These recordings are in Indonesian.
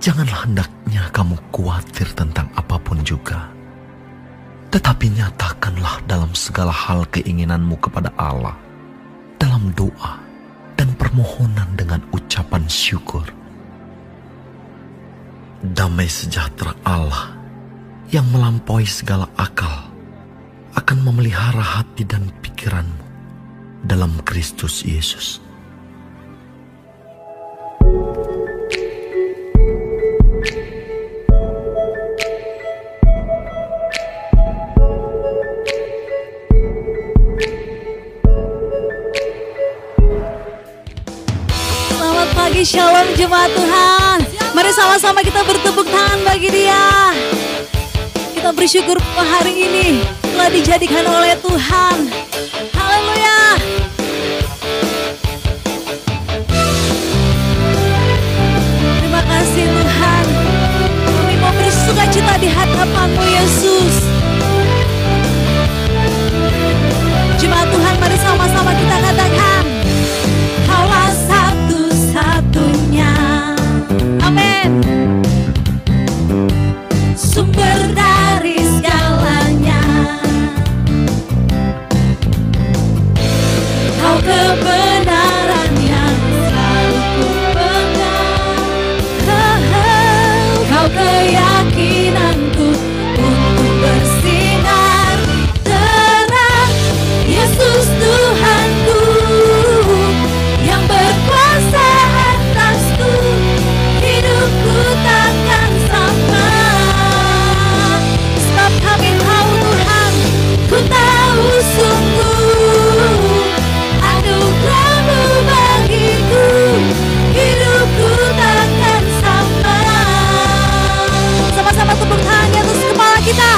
Janganlah hendaknya kamu khawatir tentang apapun juga. Tetapi nyatakanlah dalam segala hal keinginanmu kepada Allah, dalam doa dan permohonan dengan ucapan syukur. Damai sejahtera Allah yang melampaui segala akal akan memelihara hati dan pikiranmu dalam Kristus Yesus. Shalom jemaat Tuhan. Mari sama-sama kita bertepuk tangan bagi Dia. Kita bersyukur hari ini telah dijadikan oleh Tuhan. Haleluya. Terima kasih Tuhan. Kami mau bersukacita di hadapan-Mu Yesus. Jemaat Tuhan, mari sama-sama kita katakan, Kaulah satu-satunya, amin, sumber dari segalanya. Kau kebenaran yang selalu ku pegang, Kau keyakinanku untuk bersinar terang. Yesus Tuhanku yang berkuasa atasku, hidupku takkan sama. Sebab kami tahu Tuhan, ku tahu sungguh anugerah-Mu bagiku, hidupku takkan sama. Sama-sama tepuk tangan di atas kepala kita.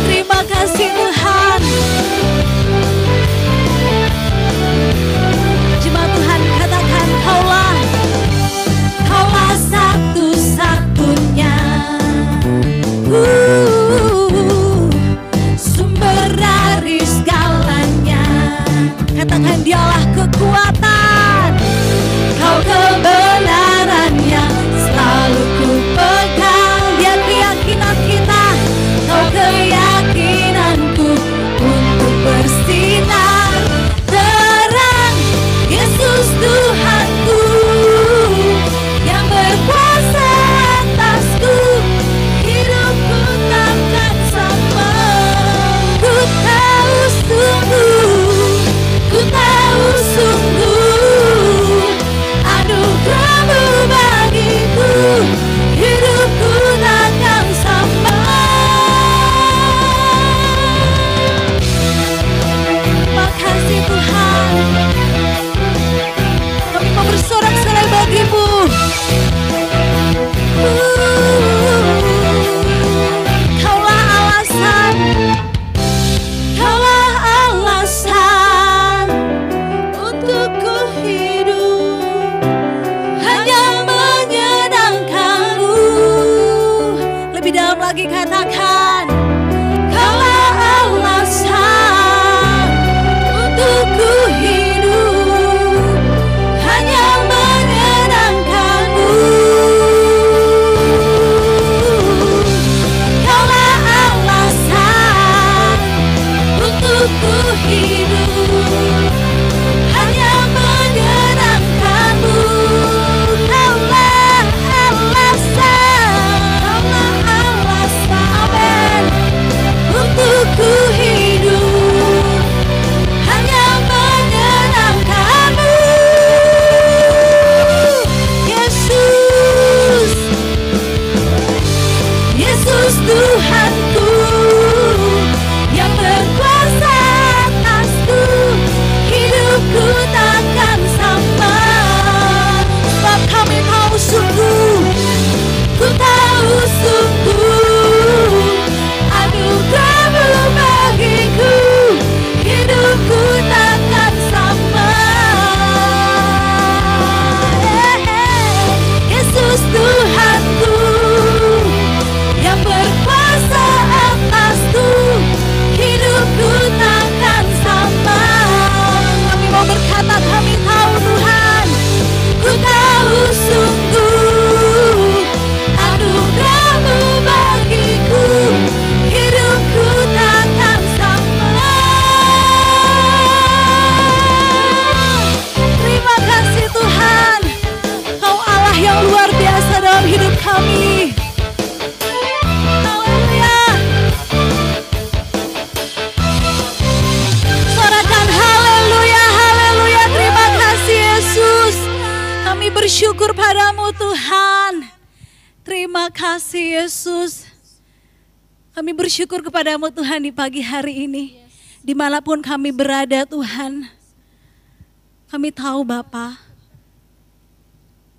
Terima kasih Tuhan. Jemaat Tuhan, katakan Kaulah satu-satunya, sumber dari segalanya. Katakan Dialah kekuatan, Kau kebenaran yang selalu ku pegang. Dia keyakinan kita, Kau keyakinanku untuk bersinar terang. Yesus Tuhanku yang berkuasa atasku, hidupku takkan sama. Ku tahu sungguh anugerah-Mu bagiku, hidupku takkan sama. Terima kasih Tuhan. Kami mau bersorak-sorai bagi-Mu. Kaulah alasan untuk ku hidup, hanya menyenangkan-Mu. Lebih dalam lagi katakan, Kaulah alasan untuk ku hidup, hanya menyenangkan-Mu. Kaulah alasan untuk ku hidup, hanya menyenangkan-Mu. Kaulah alasan, amin. kepadamu Tuhan. Terima kasih Yesus. Kami bersyukur kepadamu Tuhan di pagi hari ini. Dimanapun kami berada Tuhan. Kami tahu Bapa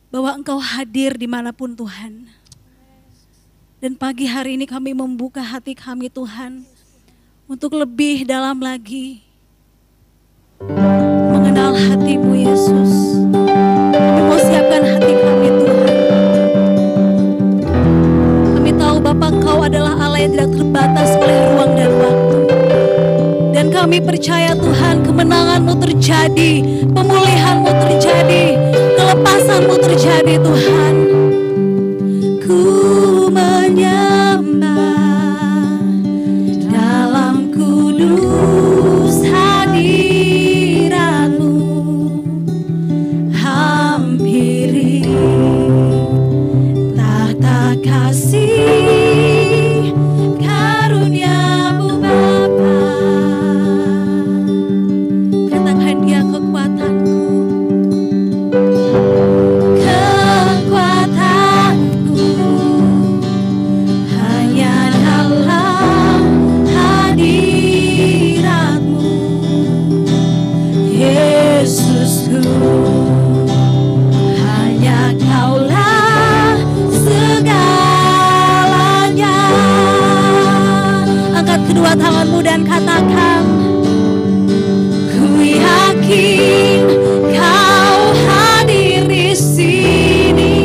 bahwa Engkau hadir dimanapun Tuhan. Dan pagi hari ini kami membuka hati kami Tuhan. Untuk lebih dalam lagi mengenal hati-Mu Yesus. Kami mau siapkan hati kami Tuhan. Kami tahu Bapa Engkau adalah Allah yang tidak terbatas oleh ruang dan waktu. Dan kami percaya Tuhan kemenangan-Mu terjadi, pemulihan-Mu terjadi, kelepasan-Mu terjadi Tuhan. Ku menyembah dalam kudus hadirat-Mu, hampiri tahta kasih karunia-Mu Bapa. Katakan Dia kekuatanku, kekuatanku hanya dalam hadirat-Mu, Yesusku. Hanya Kaulah segalanya. Angkat kedua tanganmu dan katakan, ku yakin Kau hadir di sini.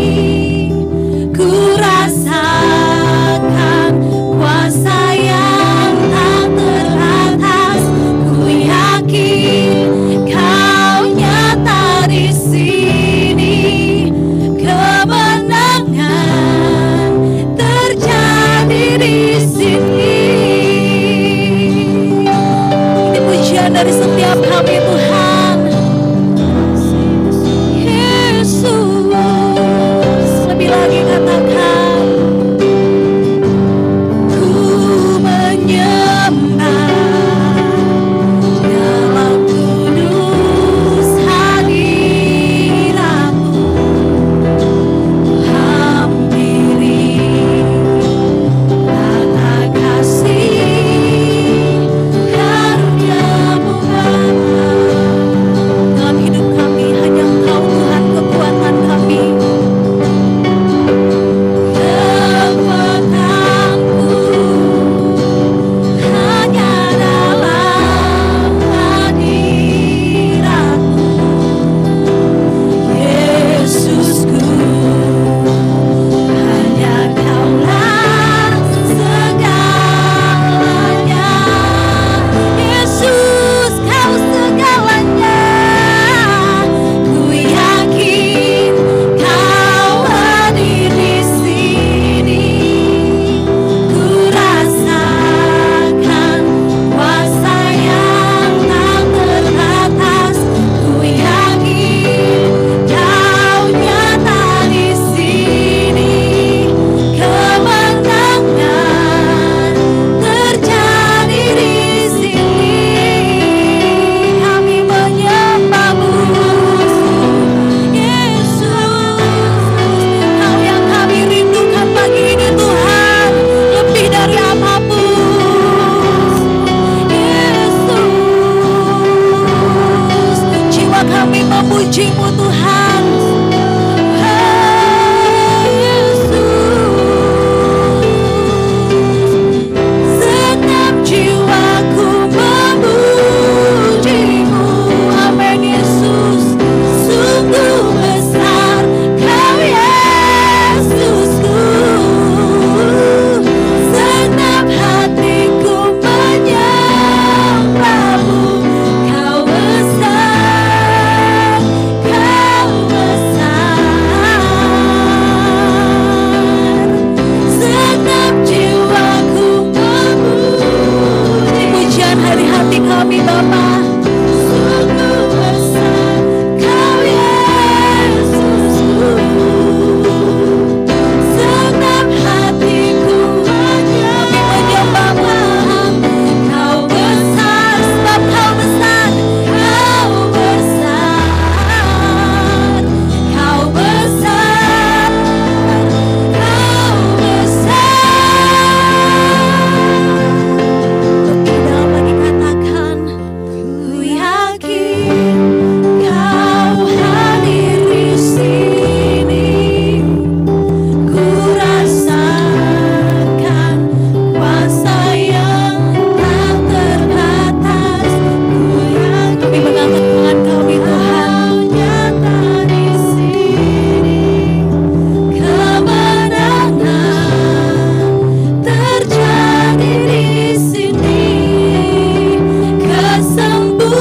Ku rasakan kuasa yang tak terbatas. Ku yakin Kau nyata di sini. Kemenangan terjadi di sini.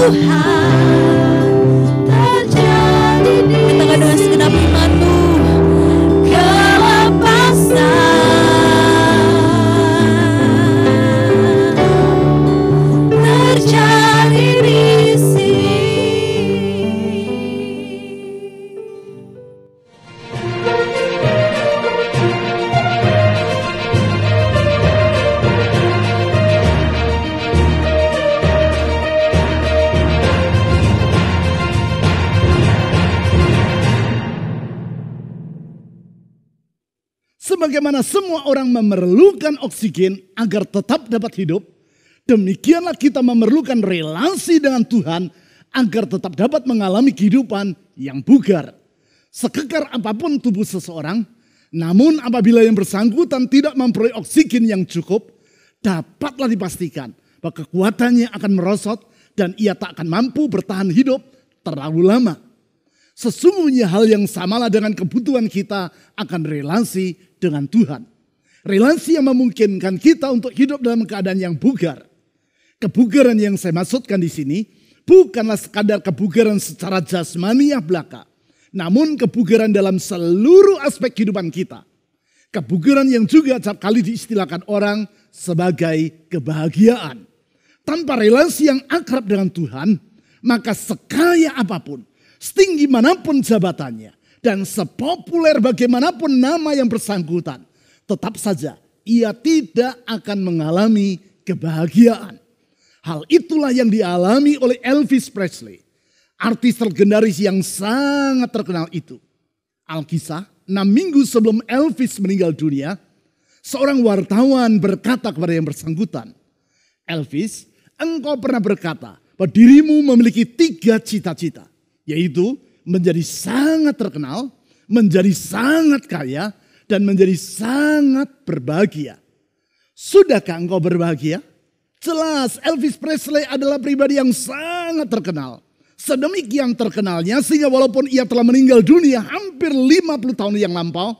Tuhan terjadi di sini. Katakan dengan segenap imanmu, terjadi di sini. Sebagaimana semua orang memerlukan oksigen agar tetap dapat hidup, demikianlah kita memerlukan relasi dengan Tuhan agar tetap dapat mengalami kehidupan yang bugar. Sekekar apapun tubuh seseorang, namun apabila yang bersangkutan tidak memperoleh oksigen yang cukup, dapatlah dipastikan bahwa kekuatannya akan merosot dan ia tak akan mampu bertahan hidup terlalu lama. Sesungguhnya hal yang samalah dengan kebutuhan kita akan relasi dengan Tuhan. Relasi yang memungkinkan kita untuk hidup dalam keadaan yang bugar. Kebugaran yang saya maksudkan di sini bukanlah sekadar kebugaran secara jasmaniah belaka, namun kebugaran dalam seluruh aspek kehidupan kita. Kebugaran yang juga acap kali diistilahkan orang sebagai kebahagiaan. Tanpa relasi yang akrab dengan Tuhan, maka sekaya apapun, setinggi manapun jabatannya, dan sepopuler bagaimanapun nama yang bersangkutan, tetap saja ia tidak akan mengalami kebahagiaan. Hal itulah yang dialami oleh Elvis Presley, artis legendaris yang sangat terkenal itu. Alkisah, 6 minggu sebelum Elvis meninggal dunia, seorang wartawan berkata kepada yang bersangkutan, "Elvis, engkau pernah berkata bahwa dirimu memiliki 3 cita-cita, yaitu menjadi sangat terkenal, menjadi sangat kaya, dan menjadi sangat berbahagia. Sudahkah engkau berbahagia?" Jelas Elvis Presley adalah pribadi yang sangat terkenal. Sedemikian terkenalnya sehingga walaupun ia telah meninggal dunia hampir 50 tahun yang lampau,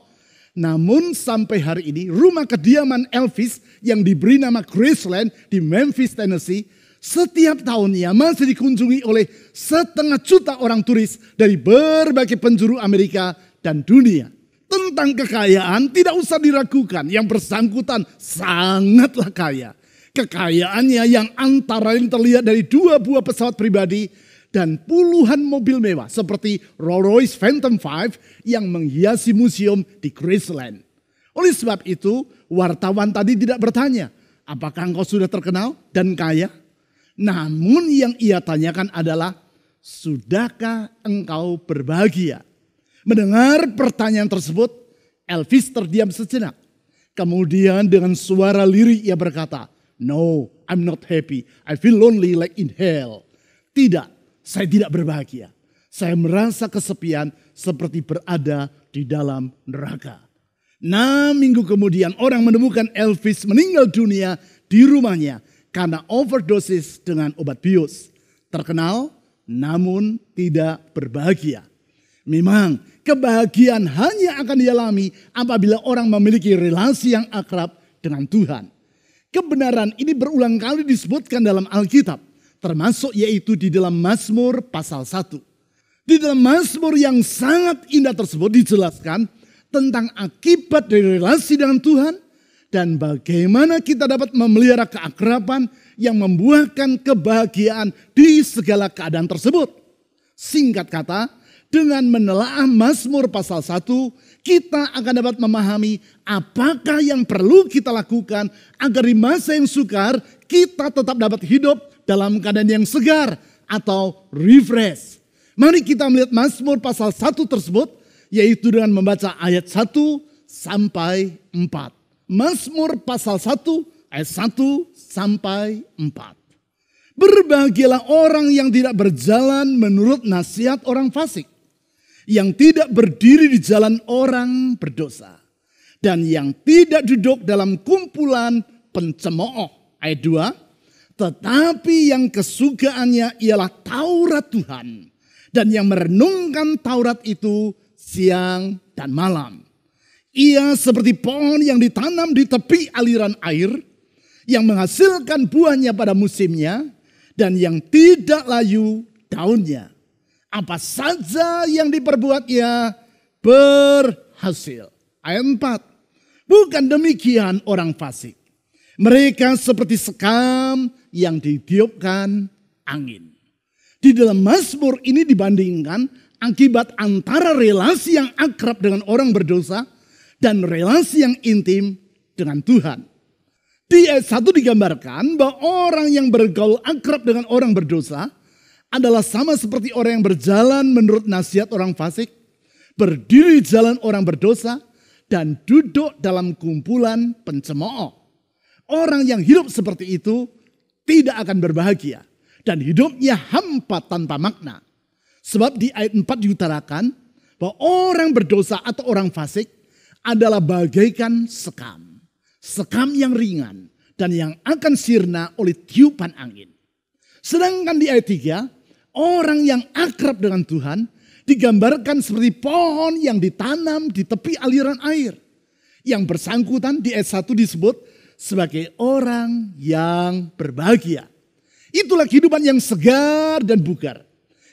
namun sampai hari ini rumah kediaman Elvis yang diberi nama Graceland di Memphis, Tennessee, setiap tahunnya masih dikunjungi oleh 500 juta orang turis dari berbagai penjuru Amerika dan dunia. Tentang kekayaan tidak usah diragukan, yang bersangkutan sangatlah kaya. Kekayaannya yang antara lain terlihat dari 2 buah pesawat pribadi dan puluhan mobil mewah seperti Rolls-Royce Phantom 5 yang menghiasi museum di Graceland. Oleh sebab itu, wartawan tadi tidak bertanya, apakah engkau sudah terkenal dan kaya? Namun yang ia tanyakan adalah, sudahkah engkau berbahagia? Mendengar pertanyaan tersebut, Elvis terdiam sejenak. Kemudian dengan suara lirih ia berkata, "No, I'm not happy. I feel lonely like in hell." Tidak, saya tidak berbahagia. Saya merasa kesepian seperti berada di dalam neraka. 6 minggu kemudian orang menemukan Elvis meninggal dunia di rumahnya karena overdosis dengan obat bius. Terkenal namun tidak berbahagia. Memang kebahagiaan hanya akan dialami apabila orang memiliki relasi yang akrab dengan Tuhan. Kebenaran ini berulang kali disebutkan dalam Alkitab, termasuk yaitu di dalam Mazmur pasal 1. Di dalam Mazmur yang sangat indah tersebut dijelaskan tentang akibat dari relasi dengan Tuhan dan bagaimana kita dapat memelihara keakraban yang membuahkan kebahagiaan di segala keadaan tersebut. Singkat kata, dengan menelaah Mazmur pasal 1, kita akan dapat memahami apakah yang perlu kita lakukan agar di masa yang sukar kita tetap dapat hidup dalam keadaan yang segar atau refresh. Mari kita melihat Mazmur pasal 1 tersebut, yaitu dengan membaca ayat 1 sampai 4. Mazmur pasal 1 ayat 1 sampai 4. Berbahagialah orang yang tidak berjalan menurut nasihat orang fasik, yang tidak berdiri di jalan orang berdosa, dan yang tidak duduk dalam kumpulan pencemooh. Ayat 2, tetapi yang kesukaannya ialah Taurat Tuhan, dan yang merenungkan Taurat itu siang dan malam. Ia seperti pohon yang ditanam di tepi aliran air, yang menghasilkan buahnya pada musimnya, dan yang tidak layu daunnya. Apa saja yang diperbuatnya berhasil. Ayat 4. Bukan demikian orang fasik. Mereka seperti sekam yang ditiupkan angin. Di dalam Mazmur ini dibandingkan akibat antara relasi yang akrab dengan orang berdosa dan relasi yang intim dengan Tuhan. Di ayat 1 digambarkan bahwa orang yang bergaul akrab dengan orang berdosa adalah sama seperti orang yang berjalan menurut nasihat orang fasik, berdiri di jalan orang berdosa, dan duduk dalam kumpulan pencemooh. Orang yang hidup seperti itu tidak akan berbahagia dan hidupnya hampa tanpa makna. Sebab di ayat 4 diutarakan bahwa orang berdosa atau orang fasik adalah bagaikan sekam. Sekam yang ringan dan yang akan sirna oleh tiupan angin. Sedangkan di ayat 3, orang yang akrab dengan Tuhan digambarkan seperti pohon yang ditanam di tepi aliran air. Yang bersangkutan di ayat 1 disebut sebagai orang yang berbahagia. Itulah kehidupan yang segar dan bugar.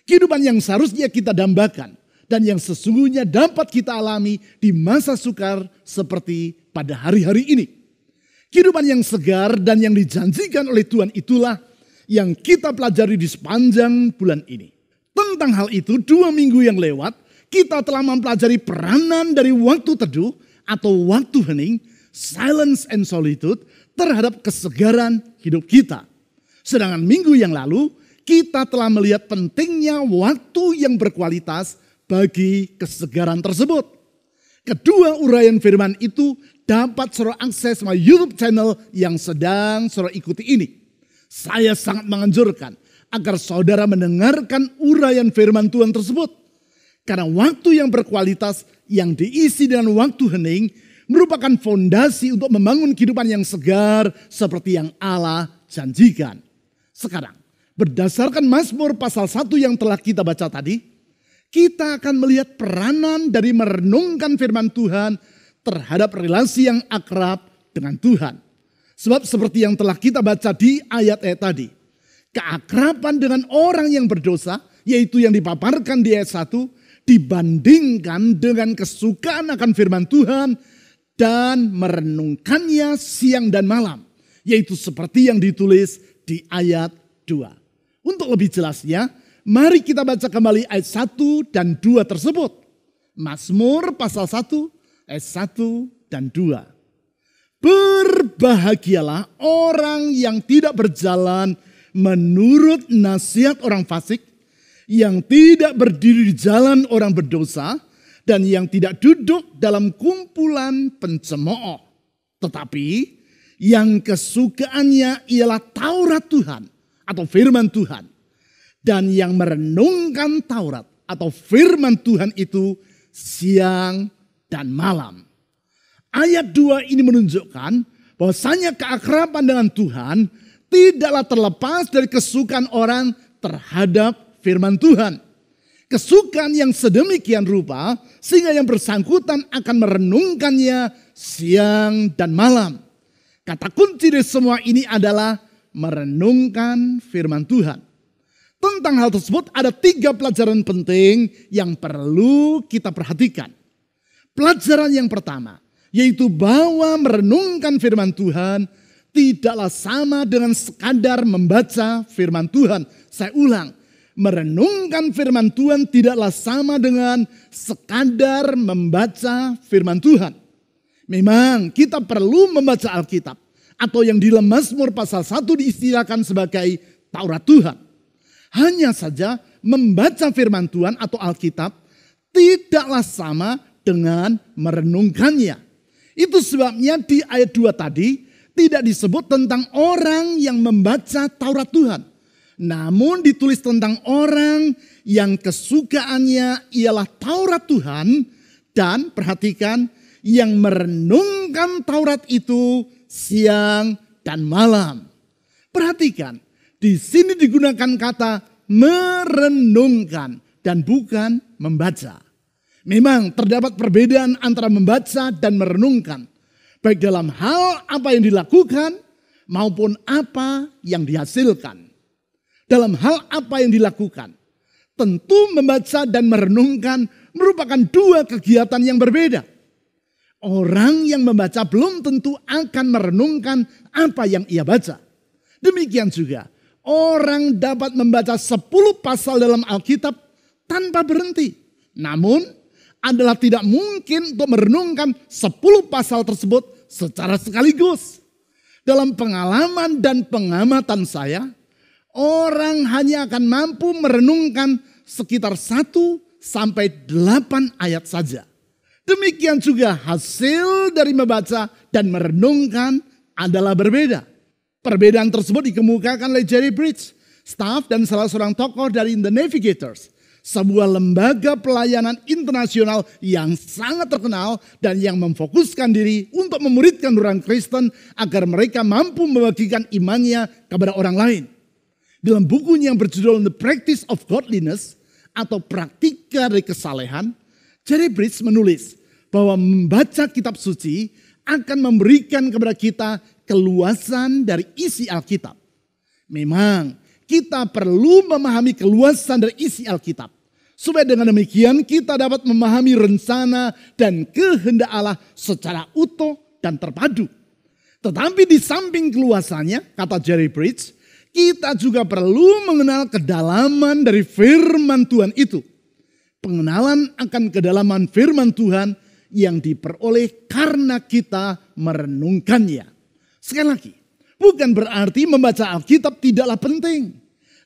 Kehidupan yang seharusnya kita dambakan dan yang sesungguhnya dapat kita alami di masa sukar seperti pada hari-hari ini. Kehidupan yang segar dan yang dijanjikan oleh Tuhan itulah yang kita pelajari di sepanjang bulan ini. Tentang hal itu 2 minggu yang lewat kita telah mempelajari peranan dari waktu teduh atau waktu hening, silence and solitude terhadap kesegaran hidup kita. Sedangkan minggu yang lalu kita telah melihat pentingnya waktu yang berkualitas bagi kesegaran tersebut. Kedua uraian firman itu dapat saudara akses melalui YouTube channel yang sedang saudara ikuti ini. Saya sangat menganjurkan agar saudara mendengarkan uraian firman Tuhan tersebut. Karena waktu yang berkualitas yang diisi dengan waktu hening merupakan fondasi untuk membangun kehidupan yang segar seperti yang Allah janjikan. Sekarang, berdasarkan Mazmur pasal 1 yang telah kita baca tadi, kita akan melihat peranan dari merenungkan firman Tuhan terhadap relasi yang akrab dengan Tuhan. Sebab seperti yang telah kita baca di ayat-ayat tadi, keakraban dengan orang yang berdosa, yaitu yang dipaparkan di ayat 1, dibandingkan dengan kesukaan akan firman Tuhan dan merenungkannya siang dan malam, yaitu seperti yang ditulis di ayat 2. Untuk lebih jelasnya, mari kita baca kembali ayat 1 dan 2 tersebut. Mazmur pasal 1 ayat 1 dan 2. Berbahagialah orang yang tidak berjalan menurut nasihat orang fasik, yang tidak berdiri di jalan orang berdosa, dan yang tidak duduk dalam kumpulan pencemooh. Tetapi yang kesukaannya ialah Taurat Tuhan atau firman Tuhan. Dan yang merenungkan Taurat atau firman Tuhan itu siang dan malam. Ayat 2 ini menunjukkan bahwasanya keakraban dengan Tuhan tidaklah terlepas dari kesukaan orang terhadap firman Tuhan. Kesukaan yang sedemikian rupa sehingga yang bersangkutan akan merenungkannya siang dan malam. Kata kunci dari semua ini adalah merenungkan firman Tuhan. Tentang hal tersebut ada 3 pelajaran penting yang perlu kita perhatikan. Pelajaran yang pertama, yaitu bahwa merenungkan firman Tuhan tidaklah sama dengan sekadar membaca firman Tuhan. Saya ulang, merenungkan firman Tuhan tidaklah sama dengan sekadar membaca firman Tuhan. Memang kita perlu membaca Alkitab atau yang di dalam Mazmur pasal 1 diistilahkan sebagai Taurat Tuhan. Hanya saja membaca firman Tuhan atau Alkitab tidaklah sama dengan merenungkannya. Itu sebabnya di ayat 2 tadi tidak disebut tentang orang yang membaca Taurat Tuhan. Namun ditulis tentang orang yang kesukaannya ialah Taurat Tuhan. Dan perhatikan, yang merenungkan Taurat itu siang dan malam. Perhatikan, di sini digunakan kata merenungkan dan bukan membaca. Memang terdapat perbedaan antara membaca dan merenungkan. Baik dalam hal apa yang dilakukan maupun apa yang dihasilkan. dalam hal apa yang dilakukan. Tentu membaca dan merenungkan merupakan dua kegiatan yang berbeda. Orang yang membaca belum tentu akan merenungkan apa yang ia baca. Demikian juga orang dapat membaca 10 pasal dalam Alkitab tanpa berhenti. Namun adalah tidak mungkin untuk merenungkan 10 pasal tersebut secara sekaligus. Dalam pengalaman dan pengamatan saya, orang hanya akan mampu merenungkan sekitar 1 sampai 8 ayat saja. Demikian juga hasil dari membaca dan merenungkan adalah berbeda. Perbedaan tersebut dikemukakan oleh Jerry Bridges, staf dan salah seorang tokoh dari The Navigators, sebuah lembaga pelayanan internasional yang sangat terkenal dan yang memfokuskan diri untuk memuridkan orang Kristen agar mereka mampu membagikan imannya kepada orang lain. Dalam bukunya yang berjudul The Practice of Godliness atau Praktika dari Kesalehan, Jerry Bridges menulis bahwa membaca kitab suci akan memberikan kepada kita keluasan dari isi Alkitab. Memang kita perlu memahami keluasan dari isi Alkitab. Supaya dengan demikian kita dapat memahami rencana dan kehendak Allah secara utuh dan terpadu. Tetapi di samping keluasannya, kata Jerry Bridges, kita juga perlu mengenal kedalaman dari firman Tuhan itu. Pengenalan akan kedalaman firman Tuhan yang diperoleh karena kita merenungkannya. Sekali lagi, bukan berarti membaca Alkitab tidaklah penting.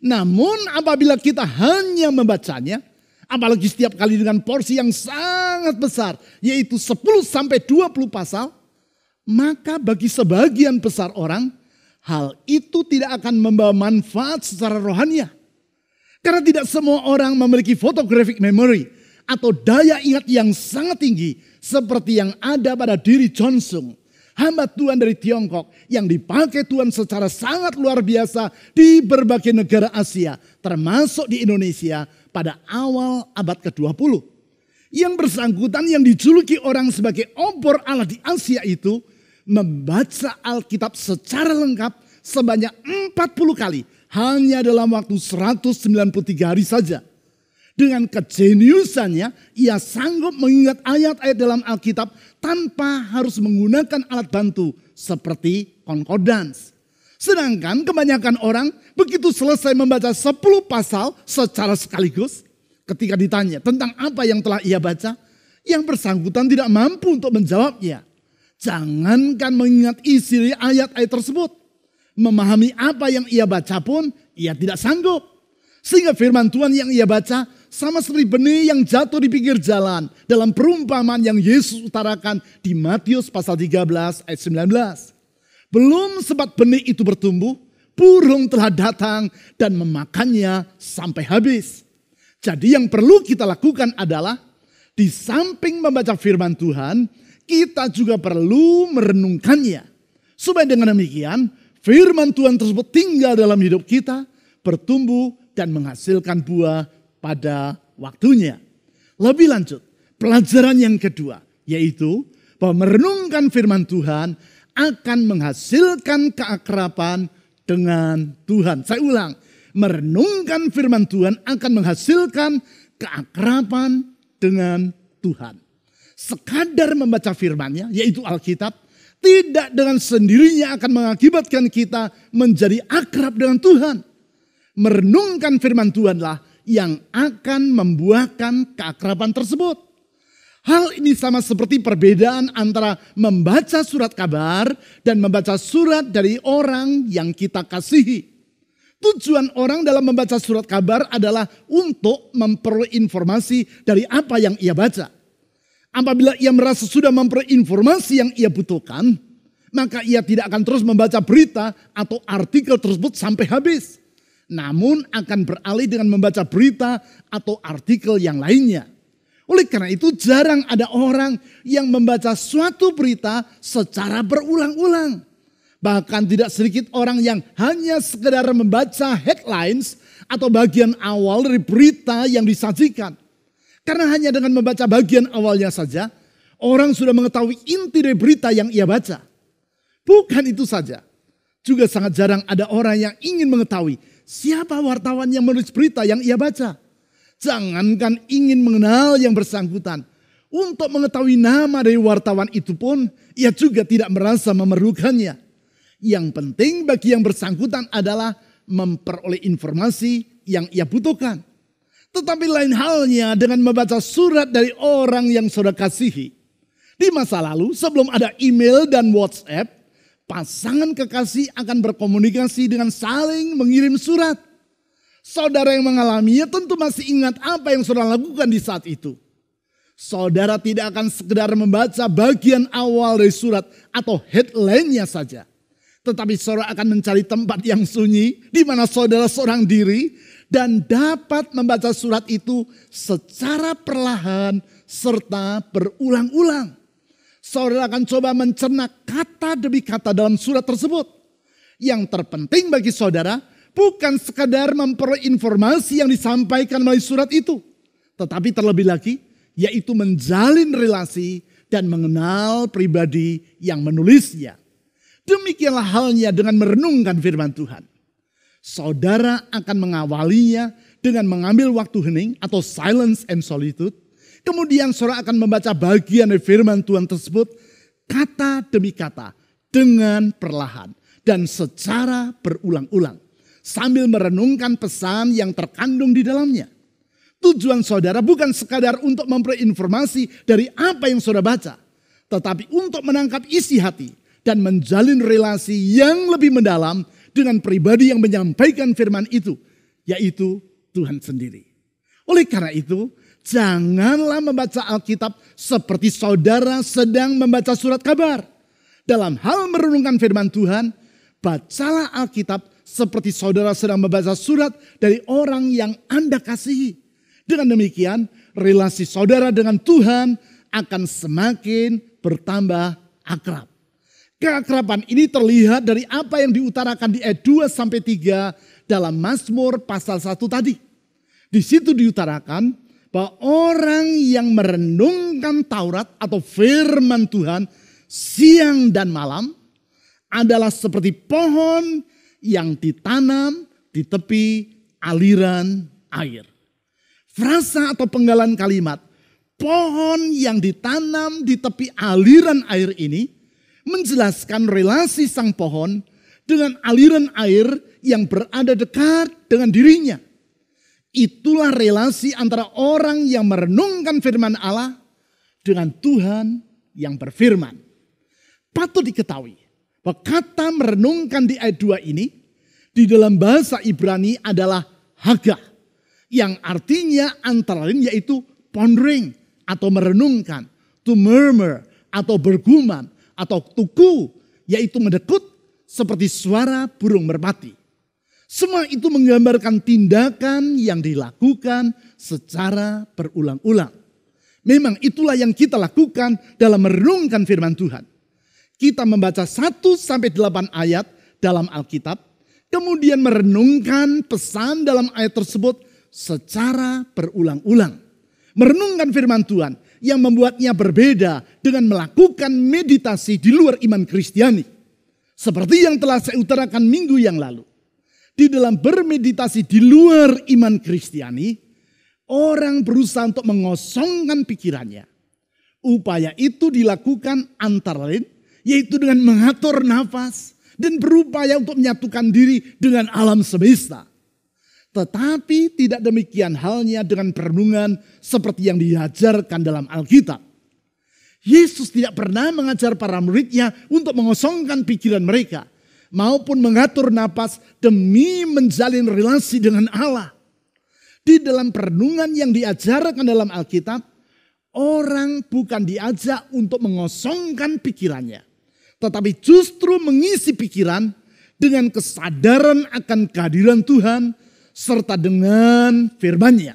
Namun apabila kita hanya membacanya, apalagi setiap kali dengan porsi yang sangat besar, yaitu 10 sampai 20 pasal, maka bagi sebagian besar orang, hal itu tidak akan membawa manfaat secara rohania. Karena tidak semua orang memiliki photographic memory atau daya ingat yang sangat tinggi seperti yang ada pada diri John Sung, hamba Tuhan dari Tiongkok yang dipakai Tuhan secara sangat luar biasa di berbagai negara Asia, termasuk di Indonesia pada awal abad ke-20. Yang bersangkutan yang dijuluki orang sebagai obor Allah di Asia itu membaca Alkitab secara lengkap sebanyak 40 kali hanya dalam waktu 193 hari saja. Dengan kejeniusannya, ia sanggup mengingat ayat-ayat dalam Alkitab tanpa harus menggunakan alat bantu seperti concordance. Sedangkan kebanyakan orang begitu selesai membaca 10 pasal secara sekaligus, ketika ditanya tentang apa yang telah ia baca, yang bersangkutan tidak mampu untuk menjawabnya. Jangankan mengingat isi ayat-ayat tersebut, memahami apa yang ia baca pun ia tidak sanggup. Sehingga firman Tuhan yang ia baca sama seperti benih yang jatuh di pinggir jalan dalam perumpamaan yang Yesus utarakan di Matius pasal 13 ayat 19. Belum sempat benih itu bertumbuh, burung telah datang dan memakannya sampai habis. Jadi yang perlu kita lakukan adalah di samping membaca firman Tuhan, kita juga perlu merenungkannya. Supaya dengan demikian firman Tuhan tersebut tinggal dalam hidup kita, bertumbuh dan menghasilkan buah pada waktunya. Lebih lanjut, pelajaran yang kedua yaitu bahwa merenungkan firman Tuhan akan menghasilkan keakraban dengan Tuhan. Saya ulang, merenungkan firman Tuhan akan menghasilkan keakraban dengan Tuhan. Sekadar membaca firman-Nya yaitu Alkitab tidak dengan sendirinya akan mengakibatkan kita menjadi akrab dengan Tuhan. Merenungkan firman Tuhanlah yang akan membuahkan keakraban tersebut. Hal ini sama seperti perbedaan antara membaca surat kabar dan membaca surat dari orang yang kita kasihi. Tujuan orang dalam membaca surat kabar adalah untuk memperoleh informasi dari apa yang ia baca. Apabila ia merasa sudah memperoleh informasi yang ia butuhkan, maka ia tidak akan terus membaca berita atau artikel tersebut sampai habis. Namun akan beralih dengan membaca berita atau artikel yang lainnya. Oleh karena itu jarang ada orang yang membaca suatu berita secara berulang-ulang. Bahkan tidak sedikit orang yang hanya sekedar membaca headlines atau bagian awal dari berita yang disajikan. Karena hanya dengan membaca bagian awalnya saja, orang sudah mengetahui inti dari berita yang ia baca. Bukan itu saja, juga sangat jarang ada orang yang ingin mengetahui siapa wartawan yang menulis berita yang ia baca. Jangankan ingin mengenal yang bersangkutan. Untuk mengetahui nama dari wartawan itu pun, ia juga tidak merasa memerlukannya. Yang penting bagi yang bersangkutan adalah memperoleh informasi yang ia butuhkan. Tetapi lain halnya dengan membaca surat dari orang yang saudara kasihi. Di masa lalu sebelum ada email dan WhatsApp, pasangan kekasih akan berkomunikasi dengan saling mengirim surat. Saudara yang mengalaminya tentu masih ingat apa yang saudara lakukan di saat itu. Saudara tidak akan sekedar membaca bagian awal dari surat atau headline-nya saja. Tetapi saudara akan mencari tempat yang sunyi di mana saudara seorang diri dan dapat membaca surat itu secara perlahan serta berulang-ulang. Saudara akan coba mencerna kata demi kata dalam surat tersebut. Yang terpenting bagi saudara bukan sekadar memperoleh informasi yang disampaikan melalui surat itu. Tetapi terlebih lagi, yaitu menjalin relasi dan mengenal pribadi yang menulisnya. Demikianlah halnya dengan merenungkan firman Tuhan. Saudara akan mengawalinya dengan mengambil waktu hening atau silence and solitude. Kemudian saudara akan membaca bagian dari firman Tuhan tersebut kata demi kata dengan perlahan dan secara berulang-ulang. Sambil merenungkan pesan yang terkandung di dalamnya. Tujuan saudara bukan sekadar untuk memperoleh informasi dari apa yang saudara baca. Tetapi untuk menangkap isi hati dan menjalin relasi yang lebih mendalam dengan pribadi yang menyampaikan firman itu. Yaitu Tuhan sendiri. Oleh karena itu, janganlah membaca Alkitab seperti saudara sedang membaca surat kabar. Dalam hal merenungkan firman Tuhan, bacalah Alkitab seperti saudara sedang membaca surat dari orang yang Anda kasihi. Dengan demikian, relasi saudara dengan Tuhan akan semakin bertambah akrab. Keakraban ini terlihat dari apa yang diutarakan di ayat 2-3 dalam Mazmur pasal 1 tadi. Di situ diutarakan bahwa orang yang merenungkan Taurat atau firman Tuhan siang dan malam adalah seperti pohon yang ditanam di tepi aliran air. Frasa atau penggalan kalimat, pohon yang ditanam di tepi aliran air ini menjelaskan relasi sang pohon dengan aliran air yang berada dekat dengan dirinya. Itulah relasi antara orang yang merenungkan firman Allah dengan Tuhan yang berfirman. Patut diketahui bahwa kata merenungkan di ayat 2 ini di dalam bahasa Ibrani adalah hagah. Yang artinya antara lain yaitu pondering atau merenungkan, to murmur atau bergumam atau tuku yaitu mendekut seperti suara burung merpati. Semua itu menggambarkan tindakan yang dilakukan secara berulang-ulang. Memang itulah yang kita lakukan dalam merenungkan firman Tuhan. Kita membaca 1-8 ayat dalam Alkitab, kemudian merenungkan pesan dalam ayat tersebut secara berulang-ulang. Merenungkan firman Tuhan yang membuatnya berbeda dengan melakukan meditasi di luar iman Kristiani. Seperti yang telah saya utarakan minggu yang lalu. Di dalam bermeditasi di luar iman Kristiani, orang berusaha untuk mengosongkan pikirannya. Upaya itu dilakukan antara lain yaitu dengan mengatur nafas dan berupaya untuk menyatukan diri dengan alam semesta. Tetapi tidak demikian halnya dengan perenungan seperti yang diajarkan dalam Alkitab. Yesus tidak pernah mengajar para muridnya untuk mengosongkan pikiran mereka. Maupun mengatur napas demi menjalin relasi dengan Allah. Di dalam perenungan yang diajarkan dalam Alkitab, orang bukan diajak untuk mengosongkan pikirannya. Tetapi justru mengisi pikiran dengan kesadaran akan kehadiran Tuhan serta dengan firman-Nya.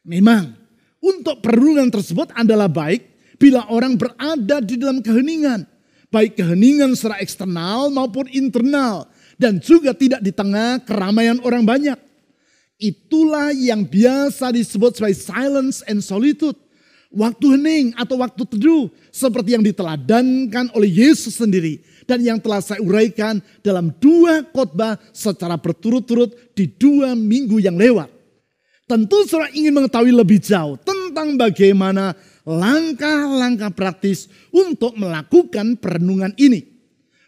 Memang untuk perenungan tersebut adalah baik bila orang berada di dalam keheningan. Baik keheningan secara eksternal maupun internal. Dan juga tidak di tengah keramaian orang banyak. Itulah yang biasa disebut sebagai silence and solitude. waktu hening atau waktu teduh seperti yang diteladankan oleh Yesus sendiri dan yang telah saya uraikan dalam 2 khotbah secara berturut-turut di 2 minggu yang lewat. Tentu saudara ingin mengetahui lebih jauh tentang bagaimana langkah-langkah praktis untuk melakukan perenungan ini.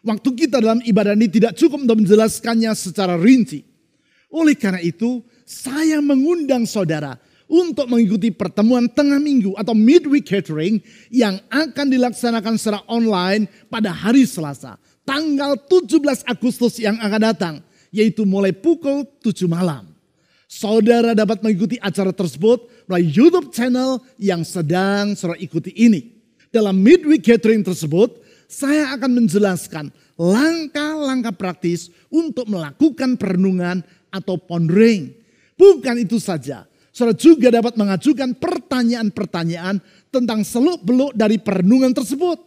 Waktu kita dalam ibadah ini tidak cukup untuk menjelaskannya secara rinci. Oleh karena itu, saya mengundang saudara untuk mengikuti pertemuan tengah minggu atau midweek gathering yang akan dilaksanakan secara online pada hari Selasa, tanggal 17 Agustus yang akan datang, yaitu mulai pukul 7 malam. Saudara dapat mengikuti acara tersebut melalui YouTube channel yang sedang saudara ikuti ini. Dalam midweek gathering tersebut, saya akan menjelaskan langkah-langkah praktis untuk melakukan perenungan atau pondering. Bukan itu saja, saudara juga dapat mengajukan pertanyaan-pertanyaan tentang seluk-beluk dari perenungan tersebut.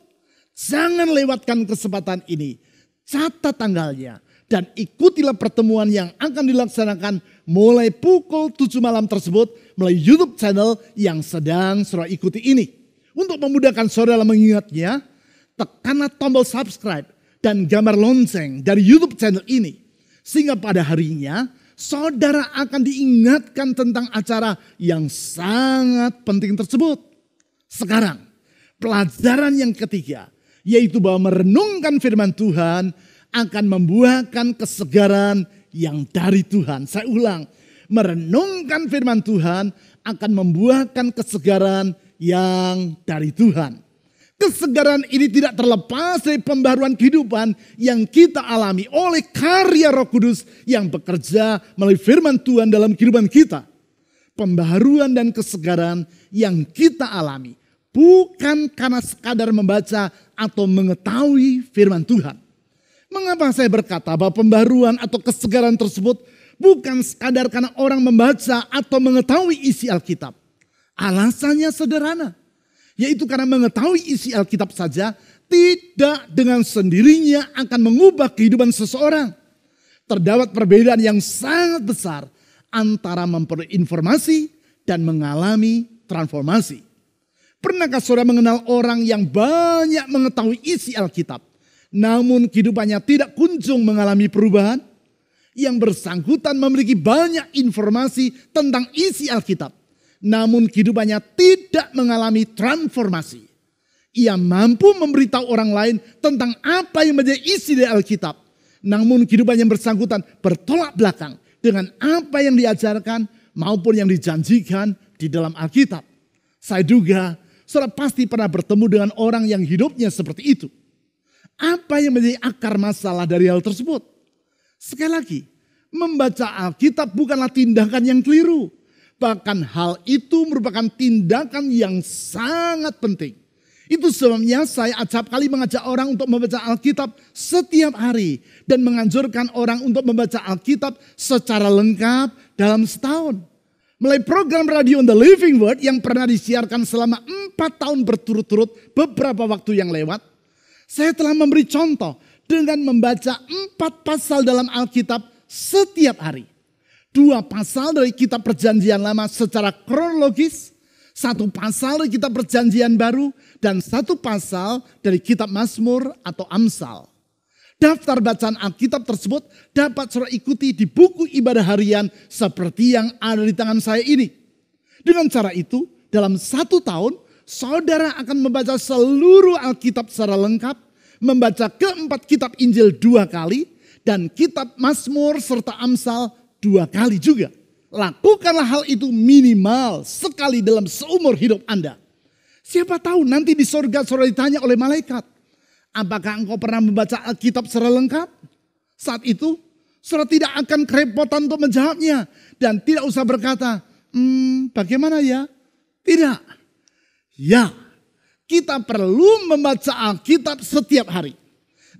Jangan lewatkan kesempatan ini, catat tanggalnya, dan ikutilah pertemuan yang akan dilaksanakan mulai pukul 7 malam tersebut melalui YouTube channel yang sedang saudara ikuti ini. Untuk memudahkan saudara mengingatnya, tekanlah tombol subscribe dan gambar lonceng dari YouTube channel ini. Sehingga pada harinya, saudara akan diingatkan tentang acara yang sangat penting tersebut. Sekarang, pelajaran yang ketiga, yaitu bahwa merenungkan firman Tuhan akan membuahkan kesegaran yang dari Tuhan. Saya ulang, merenungkan firman Tuhan akan membuahkan kesegaran yang dari Tuhan. Kesegaran ini tidak terlepas dari pembaharuan kehidupan yang kita alami oleh karya Roh Kudus yang bekerja melalui firman Tuhan dalam kehidupan kita. Pembaharuan dan kesegaran yang kita alami bukan karena sekadar membaca atau mengetahui firman Tuhan. Mengapa saya berkata bahwa pembaruan atau kesegaran tersebut bukan sekadar karena orang membaca atau mengetahui isi Alkitab? Alasannya sederhana, yaitu karena mengetahui isi Alkitab saja tidak dengan sendirinya akan mengubah kehidupan seseorang. Terdapat perbedaan yang sangat besar antara memperoleh informasi dan mengalami transformasi. Pernahkah saudara mengenal orang yang banyak mengetahui isi Alkitab, namun kehidupannya tidak kunjung mengalami perubahan? Yang bersangkutan memiliki banyak informasi tentang isi Alkitab, namun kehidupannya tidak mengalami transformasi. Ia mampu memberitahu orang lain tentang apa yang menjadi isi dari Alkitab, namun kehidupan yang bersangkutan bertolak belakang dengan apa yang diajarkan maupun yang dijanjikan di dalam Alkitab. Saya duga saudara pasti pernah bertemu dengan orang yang hidupnya seperti itu. Apa yang menjadi akar masalah dari hal tersebut? Sekali lagi, membaca Alkitab bukanlah tindakan yang keliru. Bahkan hal itu merupakan tindakan yang sangat penting. Itu sebabnya saya acap kali mengajak orang untuk membaca Alkitab setiap hari. Dan menganjurkan orang untuk membaca Alkitab secara lengkap dalam setahun. Melalui program radio The Living Word yang pernah disiarkan selama 4 tahun berturut-turut beberapa waktu yang lewat. Saya telah memberi contoh dengan membaca 4 pasal dalam Alkitab setiap hari. 2 pasal dari kitab Perjanjian Lama secara kronologis, 1 pasal dari kitab Perjanjian Baru, dan 1 pasal dari kitab Mazmur atau Amsal. Daftar bacaan Alkitab tersebut dapat saudara ikuti di buku ibadah harian seperti yang ada di tangan saya ini. Dengan cara itu, dalam 1 tahun, saudara akan membaca seluruh Alkitab secara lengkap, membaca keempat kitab Injil 2 kali, dan kitab Mazmur serta Amsal 2 kali juga. Lakukanlah hal itu minimal sekali dalam seumur hidup Anda. Siapa tahu nanti di surga saudara ditanya oleh malaikat, apakah engkau pernah membaca Alkitab secara lengkap? Saat itu, saudara tidak akan kerepotan untuk menjawabnya. Dan tidak usah berkata, bagaimana ya? Tidak. Ya, kita perlu membaca Alkitab setiap hari.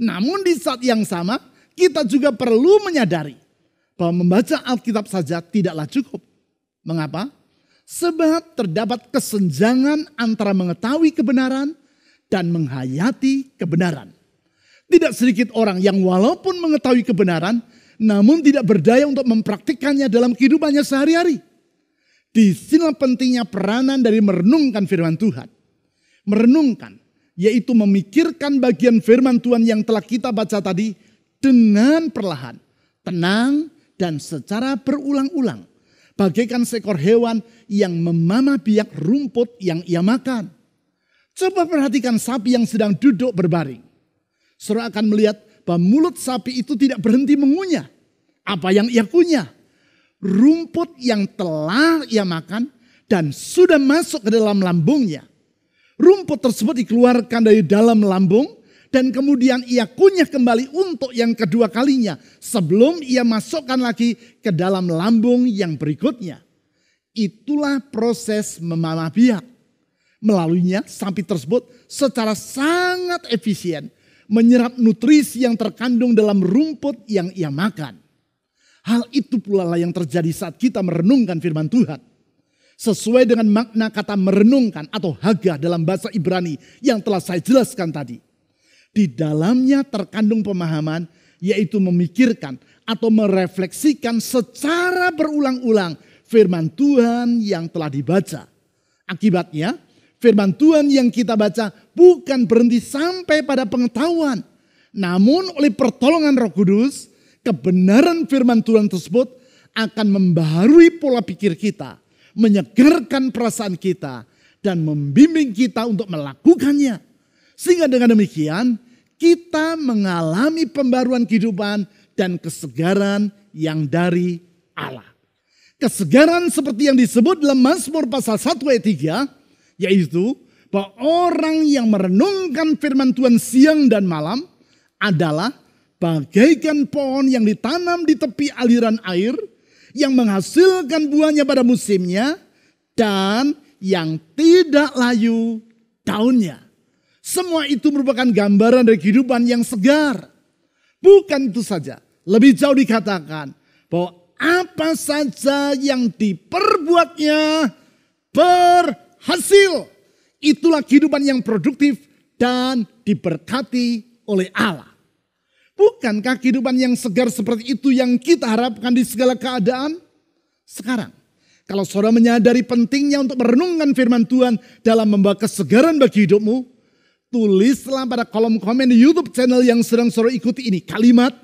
Namun di saat yang sama, kita juga perlu menyadari bahwa membaca Alkitab saja tidaklah cukup. Mengapa? Sebab terdapat kesenjangan antara mengetahui kebenaran dan menghayati kebenaran. Tidak sedikit orang yang walaupun mengetahui kebenaran, namun tidak berdaya untuk mempraktikkannya dalam kehidupannya sehari-hari. Di sini pentingnya peranan dari merenungkan firman Tuhan. Merenungkan, yaitu memikirkan bagian firman Tuhan yang telah kita baca tadi dengan perlahan, tenang, dan secara berulang-ulang. Bagaikan seekor hewan yang memamah biak rumput yang ia makan. Coba perhatikan sapi yang sedang duduk berbaring. Saudara akan melihat bahwa mulut sapi itu tidak berhenti mengunyah. Apa yang ia kunyah? Rumput yang telah ia makan dan sudah masuk ke dalam lambungnya. Rumput tersebut dikeluarkan dari dalam lambung dan kemudian ia kunyah kembali untuk yang kedua kalinya sebelum ia masukkan lagi ke dalam lambung yang berikutnya. Itulah proses memamah biak. Melaluinya sapi tersebut secara sangat efisien menyerap nutrisi yang terkandung dalam rumput yang ia makan. Hal itu pula lah yang terjadi saat kita merenungkan firman Tuhan. Sesuai dengan makna kata merenungkan atau haga dalam bahasa Ibrani yang telah saya jelaskan tadi. Di dalamnya terkandung pemahaman yaitu memikirkan atau merefleksikan secara berulang-ulang firman Tuhan yang telah dibaca. Akibatnya firman Tuhan yang kita baca bukan berhenti sampai pada pengetahuan. Namun oleh pertolongan Roh Kudus, kebenaran firman Tuhan tersebut akan membaharui pola pikir kita, menyegarkan perasaan kita, dan membimbing kita untuk melakukannya. Sehingga dengan demikian, kita mengalami pembaruan kehidupan dan kesegaran yang dari Allah. Kesegaran seperti yang disebut dalam Mazmur pasal 1 ayat 3, yaitu bahwa orang yang merenungkan firman Tuhan siang dan malam adalah bagaikan pohon yang ditanam di tepi aliran air, yang menghasilkan buahnya pada musimnya, dan yang tidak layu daunnya. Semua itu merupakan gambaran dari kehidupan yang segar. Bukan itu saja, lebih jauh dikatakan bahwa apa saja yang diperbuatnya berhasil. Itulah kehidupan yang produktif dan diberkati oleh Allah. Bukankah kehidupan yang segar seperti itu yang kita harapkan di segala keadaan? Sekarang, kalau saudara menyadari pentingnya untuk merenungkan firman Tuhan dalam membawa kesegaran bagi hidupmu, tulislah pada kolom komen di YouTube channel yang sedang saudara ikuti ini kalimat,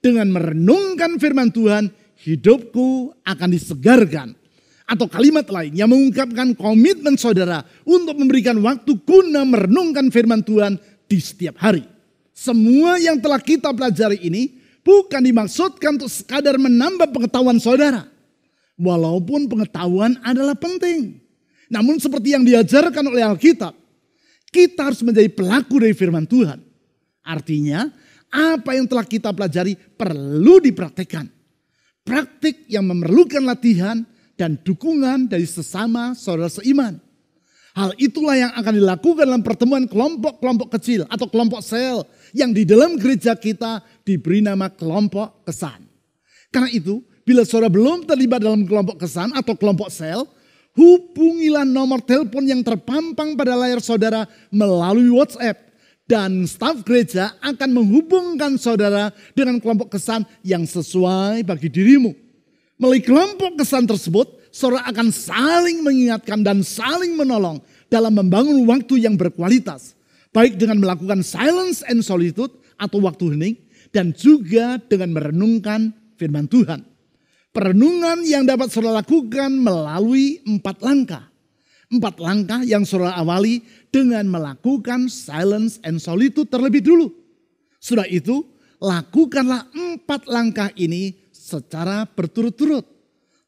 dengan merenungkan firman Tuhan, hidupku akan disegarkan. Atau kalimat lain yang mengungkapkan komitmen saudara untuk memberikan waktu guna merenungkan firman Tuhan di setiap hari. Semua yang telah kita pelajari ini bukan dimaksudkan untuk sekadar menambah pengetahuan saudara. Walaupun pengetahuan adalah penting. Namun seperti yang diajarkan oleh Alkitab, kita harus menjadi pelaku dari firman Tuhan. Artinya apa yang telah kita pelajari perlu dipraktikkan. Praktik yang memerlukan latihan dan dukungan dari sesama saudara seiman. Hal itulah yang akan dilakukan dalam pertemuan kelompok-kelompok kecil atau kelompok sel yang di dalam gereja kita diberi nama kelompok kesan. Karena itu, bila saudara belum terlibat dalam kelompok kesan atau kelompok sel, hubungilah nomor telepon yang terpampang pada layar saudara melalui WhatsApp. Dan staf gereja akan menghubungkan saudara dengan kelompok kesan yang sesuai bagi dirimu. Melalui kelompok kesan tersebut, saudara akan saling mengingatkan dan saling menolong dalam membangun waktu yang berkualitas. Baik dengan melakukan silence and solitude atau waktu hening, dan juga dengan merenungkan firman Tuhan. Perenungan yang dapat saudara lakukan melalui 4 langkah. 4 langkah yang saudara awali dengan melakukan silence and solitude terlebih dulu. Sudah itu, lakukanlah 4 langkah ini secara berturut-turut.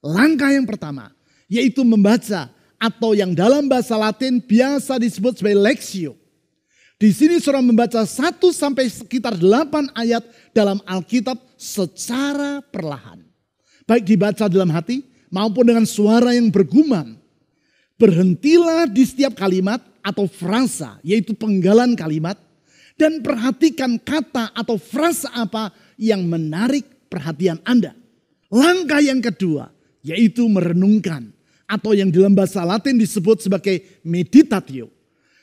Langkah yang pertama, yaitu membaca atau yang dalam bahasa Latin biasa disebut sebagai lexio. Di sini saudara membaca 1 sampai sekitar 8 ayat dalam Alkitab secara perlahan. Baik dibaca dalam hati maupun dengan suara yang bergumam. Berhentilah di setiap kalimat atau frasa, yaitu penggalan kalimat, dan perhatikan kata atau frasa apa yang menarik perhatian Anda. Langkah yang kedua, yaitu merenungkan, atau yang dalam bahasa Latin disebut sebagai meditatio.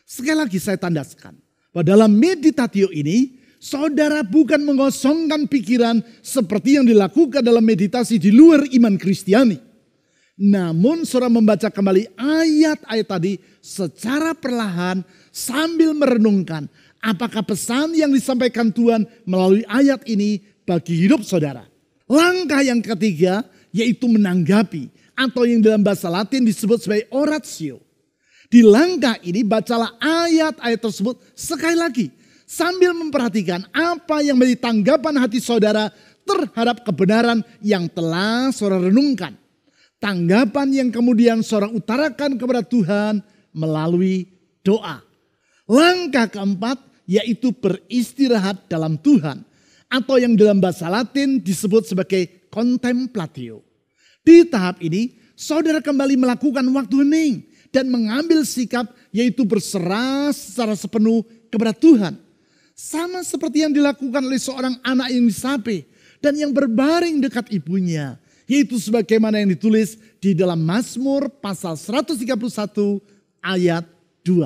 Sekali lagi saya tandaskan, bahwa dalam meditatio ini, saudara bukan mengosongkan pikiran seperti yang dilakukan dalam meditasi di luar iman Kristiani. Namun saudara membaca kembali ayat-ayat tadi secara perlahan sambil merenungkan apakah pesan yang disampaikan Tuhan melalui ayat ini bagi hidup saudara. Langkah yang ketiga yaitu menanggapi atau yang dalam bahasa Latin disebut sebagai oratio. Di langkah ini bacalah ayat-ayat tersebut sekali lagi sambil memperhatikan apa yang menjadi tanggapan hati saudara terhadap kebenaran yang telah saudara renungkan. Tanggapan yang kemudian saudara utarakan kepada Tuhan melalui doa. Langkah keempat yaitu beristirahat dalam Tuhan atau yang dalam bahasa Latin disebut sebagai contemplatio. Di tahap ini saudara kembali melakukan waktu hening dan mengambil sikap yaitu berserah secara sepenuh kepada Tuhan. Sama seperti yang dilakukan oleh seorang anak yang disape dan yang berbaring dekat ibunya. Yaitu sebagaimana yang ditulis di dalam Mazmur pasal 131 ayat 2.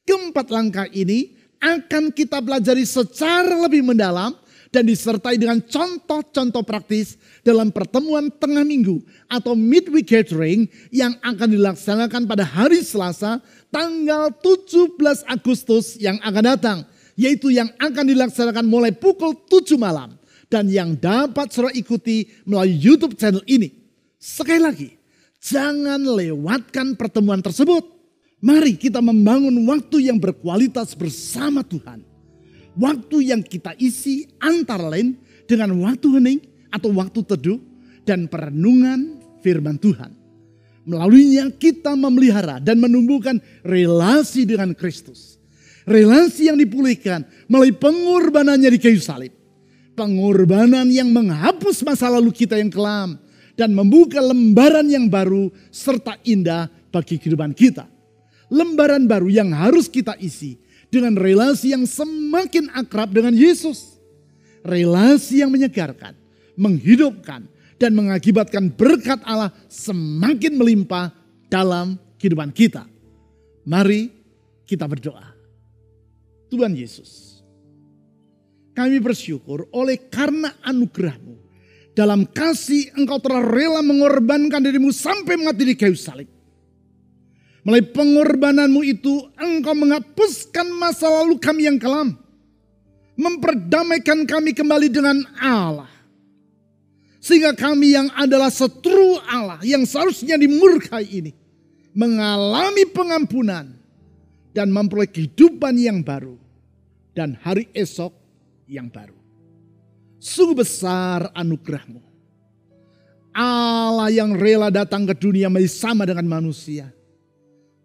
Keempat langkah ini akan kita pelajari secara lebih mendalam dan disertai dengan contoh-contoh praktis dalam pertemuan tengah minggu atau midweek gathering yang akan dilaksanakan pada hari Selasa tanggal 17 Agustus yang akan datang. Yaitu yang akan dilaksanakan mulai pukul 7 malam. Dan yang dapat saudara ikuti melalui YouTube channel ini. Sekali lagi, jangan lewatkan pertemuan tersebut. Mari kita membangun waktu yang berkualitas bersama Tuhan. Waktu yang kita isi antara lain dengan waktu hening atau waktu teduh dan perenungan firman Tuhan. Melaluinya kita memelihara dan menumbuhkan relasi dengan Kristus. Relasi yang dipulihkan melalui pengorbanannya di kayu salib. Pengorbanan yang menghapus masa lalu kita yang kelam dan membuka lembaran yang baru serta indah bagi kehidupan kita. Lembaran baru yang harus kita isi dengan relasi yang semakin akrab dengan Yesus. Relasi yang menyegarkan, menghidupkan dan mengakibatkan berkat Allah semakin melimpah dalam kehidupan kita. Mari kita berdoa. Tuhan Yesus, kami bersyukur oleh karena anugerah-Mu. Dalam kasih Engkau telah rela mengorbankan dirimu sampai mati di kayu salib. Melalui pengorbanan-Mu itu Engkau menghapuskan masa lalu kami yang kelam. Memperdamaikan kami kembali dengan Allah. Sehingga kami yang adalah setru Allah yang seharusnya dimurkai ini. Mengalami pengampunan dan memperoleh kehidupan yang baru. Dan hari esok yang baru. Sungguh besar anugerah-Mu. Allah yang rela datang ke dunia menjadi sama dengan manusia.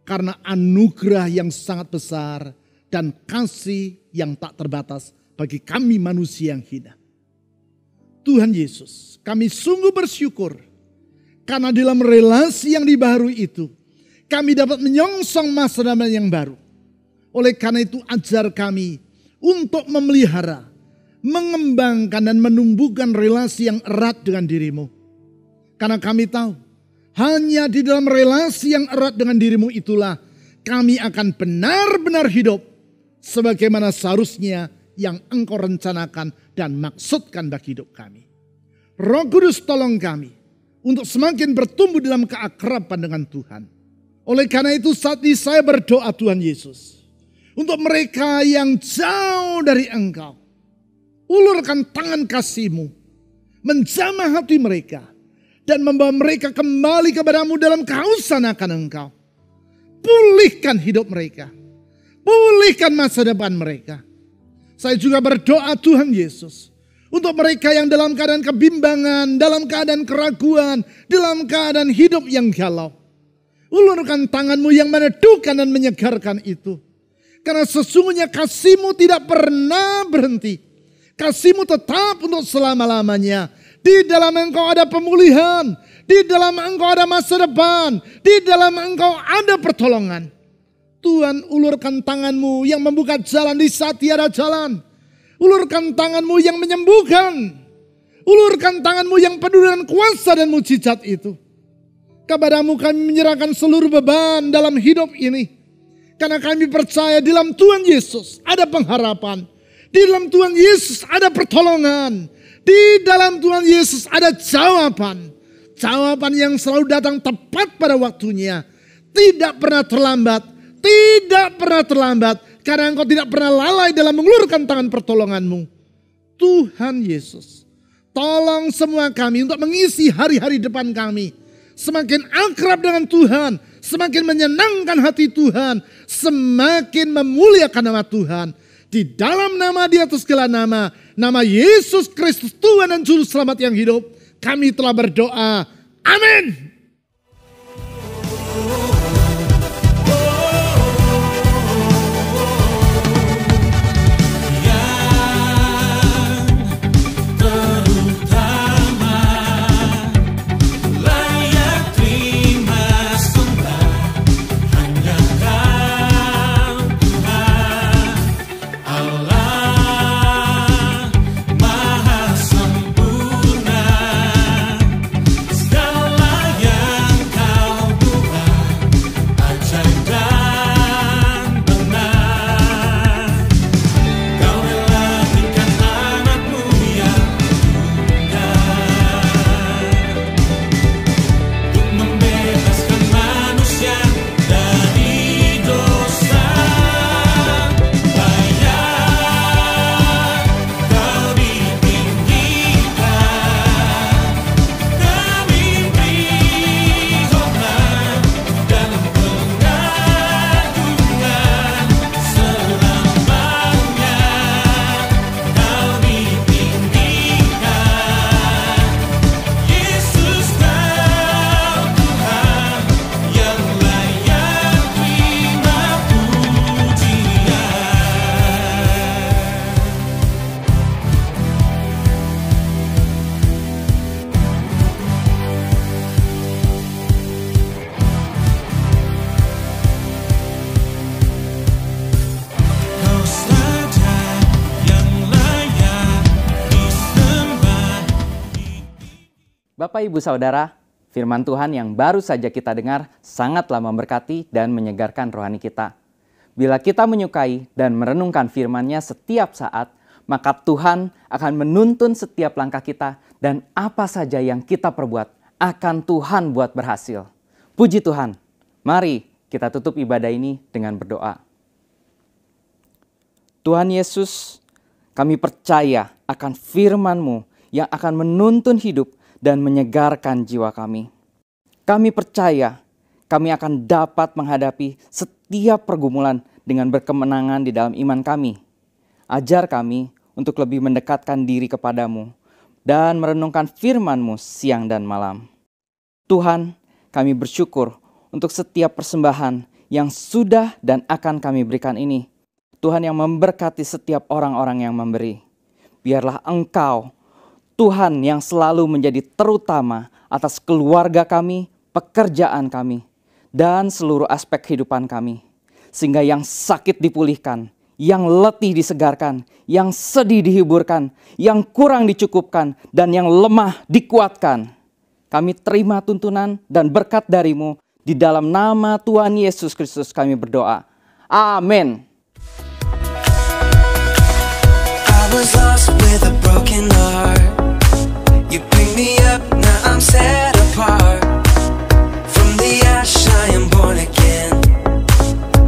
Karena anugerah yang sangat besar dan kasih yang tak terbatas bagi kami manusia yang hina. Tuhan Yesus, kami sungguh bersyukur. Karena dalam relasi yang dibaharui itu, kami dapat menyongsong masa depan yang baru. Oleh karena itu ajar kami untuk memelihara, mengembangkan dan menumbuhkan relasi yang erat dengan dirimu. Karena kami tahu, hanya di dalam relasi yang erat dengan dirimu itulah kami akan benar-benar hidup sebagaimana seharusnya yang Engkau rencanakan dan maksudkan bagi hidup kami. Roh Kudus tolong kami untuk semakin bertumbuh dalam keakraban dengan Tuhan. Oleh karena itu saat ini saya berdoa Tuhan Yesus. Untuk mereka yang jauh dari Engkau. Ulurkan tangan kasih-Mu. Menjamah hati mereka. Dan membawa mereka kembali kepada-Mu dalam kehausan akan Engkau. Pulihkan hidup mereka. Pulihkan masa depan mereka. Saya juga berdoa Tuhan Yesus. Untuk mereka yang dalam keadaan kebimbangan, dalam keadaan keraguan, dalam keadaan hidup yang galau. Ulurkan tangan-Mu yang meneduhkan dan menyegarkan itu. Karena sesungguhnya kasih-Mu tidak pernah berhenti. Kasih-Mu tetap untuk selama-lamanya. Di dalam Engkau ada pemulihan. Di dalam Engkau ada masa depan. Di dalam Engkau ada pertolongan. Tuhan, ulurkan tangan-Mu yang membuka jalan di saat tiada jalan. Ulurkan tangan-Mu yang menyembuhkan. Ulurkan tangan-Mu yang penuh dengan kuasa dan mujizat itu. Kepada-Mu kami menyerahkan seluruh beban dalam hidup ini. Karena kami percaya di dalam Tuhan Yesus ada pengharapan. Di dalam Tuhan Yesus ada pertolongan. Di dalam Tuhan Yesus ada jawaban. Jawaban yang selalu datang tepat pada waktunya. Tidak pernah terlambat. Tidak pernah terlambat. Karena engkau tidak pernah lalai dalam mengulurkan tangan pertolonganmu. Tuhan Yesus, tolong semua kami untuk mengisi hari-hari depan kami. Semakin akrab dengan Tuhan, semakin menyenangkan hati Tuhan, semakin memuliakan nama Tuhan. Di dalam nama di atas segala nama, nama Yesus Kristus Tuhan dan Juru Selamat yang hidup, kami telah berdoa. Amin. Bapak, Ibu, Saudara, firman Tuhan yang baru saja kita dengar sangatlah memberkati dan menyegarkan rohani kita. Bila kita menyukai dan merenungkan firman-Nya setiap saat, maka Tuhan akan menuntun setiap langkah kita dan apa saja yang kita perbuat akan Tuhan buat berhasil. Puji Tuhan. Mari kita tutup ibadah ini dengan berdoa. Tuhan Yesus, kami percaya akan firman-Mu yang akan menuntun hidup dan menyegarkan jiwa kami. Kami percaya kami akan dapat menghadapi setiap pergumulan dengan berkemenangan di dalam iman kami. Ajar kami untuk lebih mendekatkan diri kepadamu dan merenungkan firman-Mu siang dan malam. Tuhan, kami bersyukur untuk setiap persembahan yang sudah dan akan kami berikan ini. Tuhan yang memberkati setiap orang-orang yang memberi. Biarlah Engkau, Tuhan yang selalu menjadi terutama atas keluarga kami, pekerjaan kami, dan seluruh aspek kehidupan kami. Sehingga yang sakit dipulihkan, yang letih disegarkan, yang sedih dihiburkan, yang kurang dicukupkan, dan yang lemah dikuatkan. Kami terima tuntunan dan berkat dari-Mu. Di dalam nama Tuhan Yesus Kristus kami berdoa. Amin. I was lost with a broken heart. You picked me up, now I'm set apart. From the ash I am born again,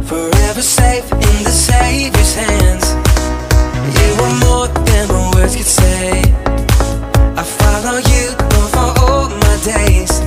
forever safe in the Savior's hands. You were more than my words could say. I follow you, Lord, for all my days.